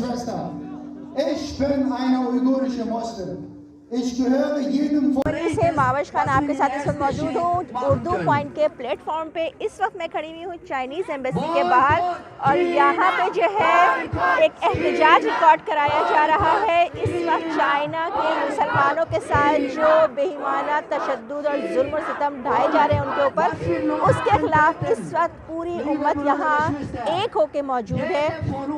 Schwester, ich bin eine uigurische Muslim. Ich gehöre jedem von से मावश खान आपके साथ इस वक्त मौजूद हूँ उर्दू पॉइंट के प्लेटफॉर्म पे। इस वक्त मैं खड़ी हुई हूँ चाइनीज़ एम्बेसी के बाहर और यहाँ पे जो है एक एहतजाज रिकॉर्ड कराया जा रहा है। इस वक्त चाइना के मुसलमानों के साथ जो बेईमाना तशद्दुद और जुल्म और सितम ढाए जा रहे हैं उनके ऊपर, उसके खिलाफ इस वक्त पूरी उम्मत यहाँ एक होके मौजूद है।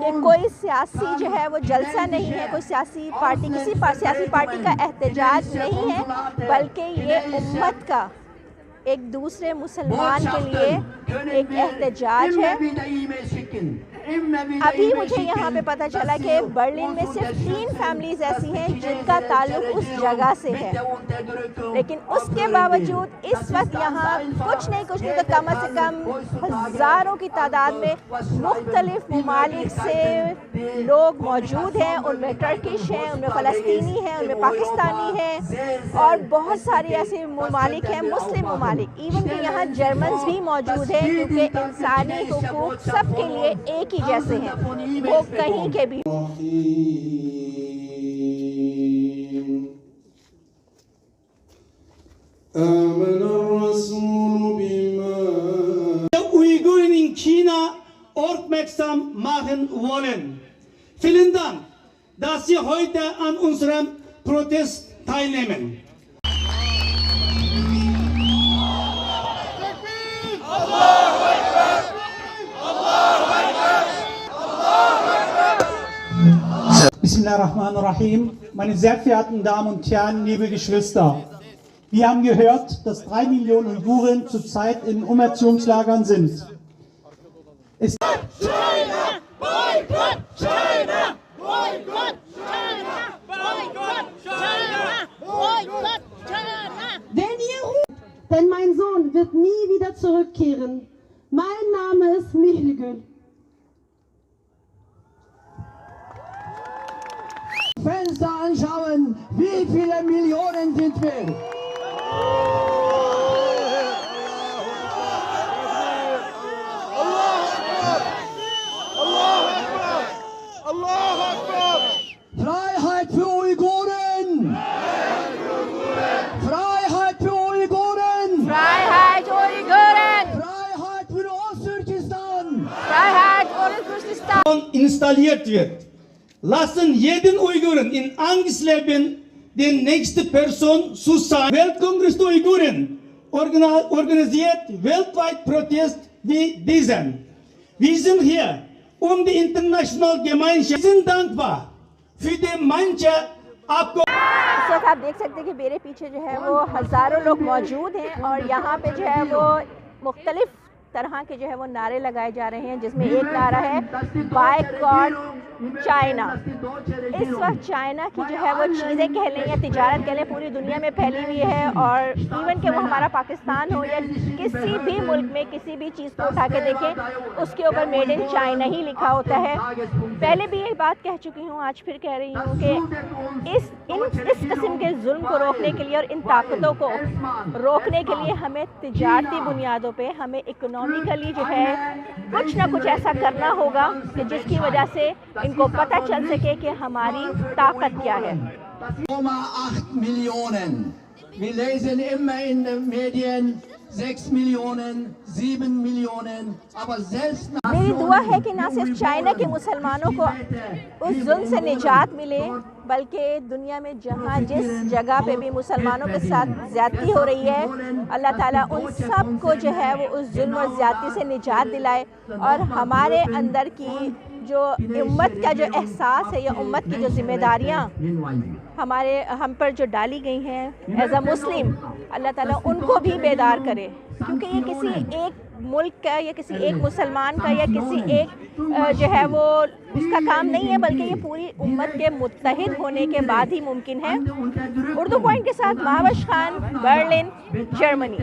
ये कोई सियासी जो है वो जलसा नहीं है, कोई सियासी पार्टी किसी सियासी पार्टी का एहतजाज नहीं है, बल्कि ये उम्मत का एक दूसरे मुसलमान के लिए एक एहतजाज है। अभी मुझे यहाँ पे पता चला कि बर्लिन में सिर्फ 3 फैमिलीज ऐसी हैं जिनका ताल्लुक उस जगह से है, लेकिन उसके बावजूद इस वक्त यहाँ कुछ नहीं तो कम से कम हज़ारों की तादाद में मुख्तलिफ ममालिक से लोग मौजूद हैं। उनमें टर्किश हैं, उनमें फ़लस्तीनी हैं, उनमें पाकिस्तानी हैं और बहुत सारे ऐसे ममालिक हैं, मुस्लिम ममालिक। इवन कि यहाँ जर्मन्स भी मौजूद हैं, क्योंकि इंसानी हुकूक सबके लिए एक ही जैसे हैं, वो कहीं के भी। Uiguren in China aufmerksam machen wollen. Vielen Dank, dass Sie heute an unserem Protest teilnehmen. Bismillahirrahmanirrahim. Meine sehr verehrten Damen und Herren, liebe Geschwister, wir haben gehört, dass 3 Millionen Uiguren zurzeit in Umerziehungslagern sind. China! Boycott China! Boycott China! Boycott China! Boycott China! Denn mein Sohn wird nie wieder zurückkehren. Mein Name ist Mihlgül. Fenster anschauen, wie viele Millionen sind wir? Freiheit für Uiguren! Freiheit für Uiguren! Freiheit Uiguren! Freiheit für Osttürkistan! Freiheit Osttürkistan! Installiert wird. Lassen jeden Uiguren in Angst leben, die nächste Person zu sein. Weltkongress der Uiguren organisiert weltweit Protest wie diesen. Wir sind hier, um die internationale Gemeinschaft. Wir sind dankbar für die manche Abkommen. इस वक्त आप देख सकते हैं कि मेरे पीछे जो है वो हज़ारों लोग मौजूद हैं और यहाँ पे जो है वो मुख्तलिफ तरह के जो है वो नारे लगाए जा रहे हैं, जिसमें एक नारा है बायकॉट चाइना। इस वक्त चाइना की जो है वो चीज़ें कह लें या तिजारत कह लें पूरी दुनिया में फैली हुई है और इवन कि वो हमारा पाकिस्तान हो या किसी भी मुल्क में किसी भी चीज़ को उठा के देखें उसके ऊपर मेड इन चाइना ही लिखा होता है। पहले भी ये बात कह चुकी हूँ, आज फिर कह रही हूँ कि इस किस्म के जुल्म को रोकने के लिए और इन ताकतों को रोकने के लिए हमें तिजारती बुनियादों पर हमें इकोनॉमिकली जो है कुछ ना कुछ ऐसा करना होगा कि जिसकी वजह से इनको पता चल सके कि हमारी ताकत क्या है। 8 Millionen. Wir lesen immer in den Medien 6 Millionen, 7 Millionen, aber selbst मेरी दुआ है कि ना सिर्फ चाइना के मुसलमानों को उस जुल्म से निजात मिले, बल्कि दुनिया में जहाँ जिस जगह पे भी मुसलमानों के साथ ज़्यादती हो रही है, अल्लाह ताला उन सब को जो है वो उस जुल्म और ज़्यादती से निजात दिलाए और हमारे अंदर की जो उम्मत का जो एहसास है या उम्मत की जो जिम्मेदारियाँ हम पर जो डाली गई हैं एज अ मुस्लिम, अल्लाह ताला उनको भी बेदार करे, क्योंकि ये किसी एक मुल्क का या किसी एक मुसलमान का या किसी एक जो है वो उसका काम नहीं है, बल्कि ये पूरी उम्मत के मुत्तहिद होने के बाद ही मुमकिन है। उर्दू पॉइंट के साथ मावश खान, बर्लिन, जर्मनी।